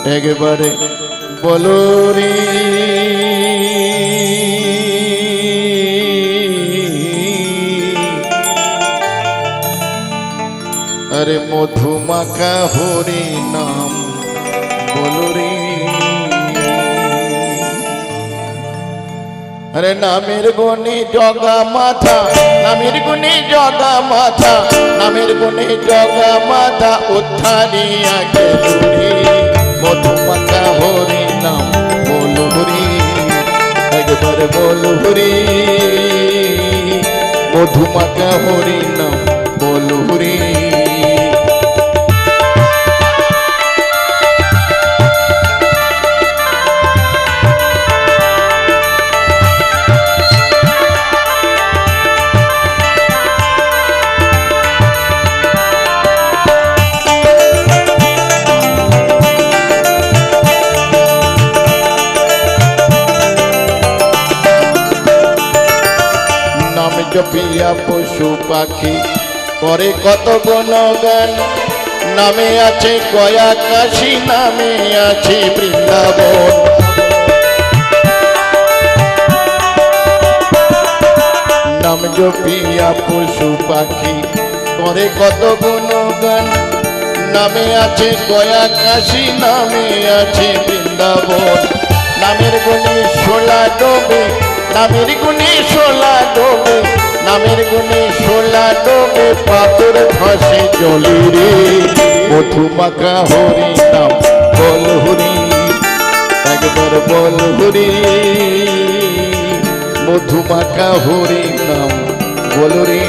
একবারে বলো রে अरे मधुमाखा हरि नाम बोलो रे अरे नामेर गुणे जगा माथा नामेर गुणे जगा माथा नामेर गुणे जगा माथा उद्धारिया गेलो रे मधुमाखा हरि नाम बोलो रे एकबार बोलो रे मधुमाखा हरि नाम बोलो रे जपिया पशु पाखी करे कत गुणगान नामे आछे गया काशी नामे आछे बृंदावन नाम जपिया पशु पाखी करे कत गुणगान नामे आछे गया काशी नामे आछे बृंदावन नामेर गुणे शोला डोबे नामेर गुणे शोला डोबे नामेर गुणे शोला डोबे पाथर खसे जले रे मधुमाखा हरि नाम बोल हरि एकबार बोल हरि मधुमाखा हरि नाम बोल रे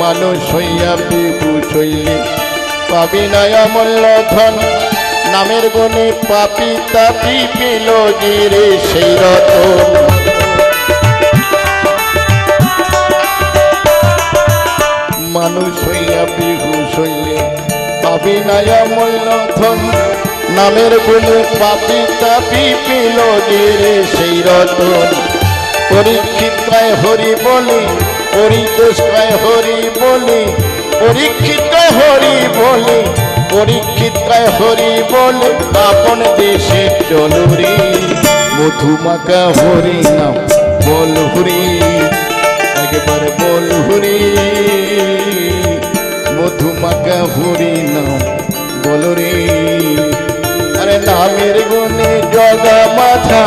মানুষ হইয়া বিভূষ হইলে পাবি না অমূল্য ধন নামের গুণে পাপি তাপি পেল গিরে সেই রতন মানুষ হইয়া বিভূষ হইলে পাবি না অমূল্য ধন নামের গুণে পাপি তাপি পেল গিরে সেই রতন পরীক্ষিত হরি বলে পরিতোষ হরি বলে পরীক্ষিত হরি বলে পরীক্ষিত হরি বলে আপন দেশে চলো রে মধুমাখা হরি নাম বল হরি একবার বল হরি মধুমাখা হরি নাম বল রে আরে নামের গুণে জগা মাথা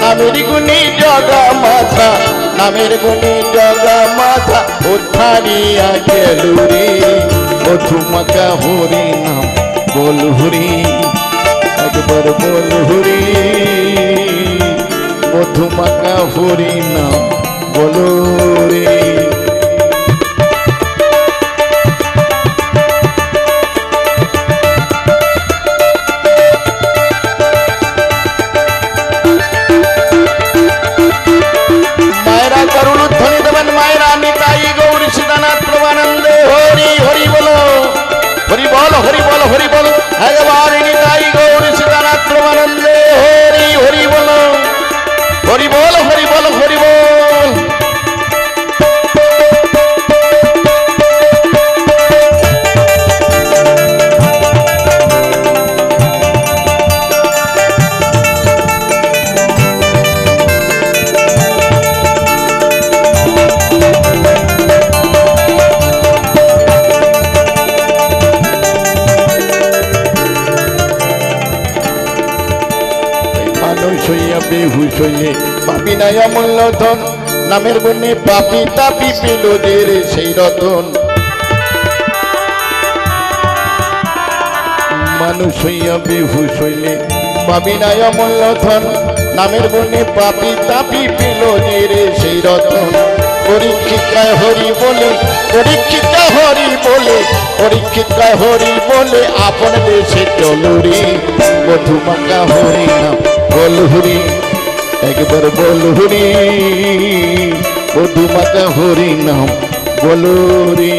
নামের গুণে জগা মাথা नामेर गुणे जगा माथा उद्धारिया गेलो रे मधुमाखा हरि नाम बोल हरि एकबार बोल हरि मधुमाखा हरि नाम बोलो रे हरि बोल भगवान निताई गौर सीतानाथ प्रमानंदे हरि हरि बोल हरि बोल हरि बोल हरि बोल বেহুশ হইলে পাপি নাই অমূল্য ধন নামের গুণে পাপি তাপি পেল রে সেই রতন মানুষ হইয়া বেহুশ হইলে পাবি নাই অমূল্য ধন নামের গুণে পাপি তাপি পেল রে সেই রতন পরীক্ষিত হরি বলে পরীক্ষিত হরি বলে পরীক্ষিত হরি বলে আপন দেশে চলো রে মধুমাখা হরি নাম बोल हरि একবার বলো রে মধুমাতা হরি নাম বলো রে।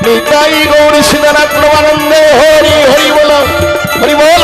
নিতাই গৌর সীতানাথ প্রমানন্দে হরি হরি বল হরি বল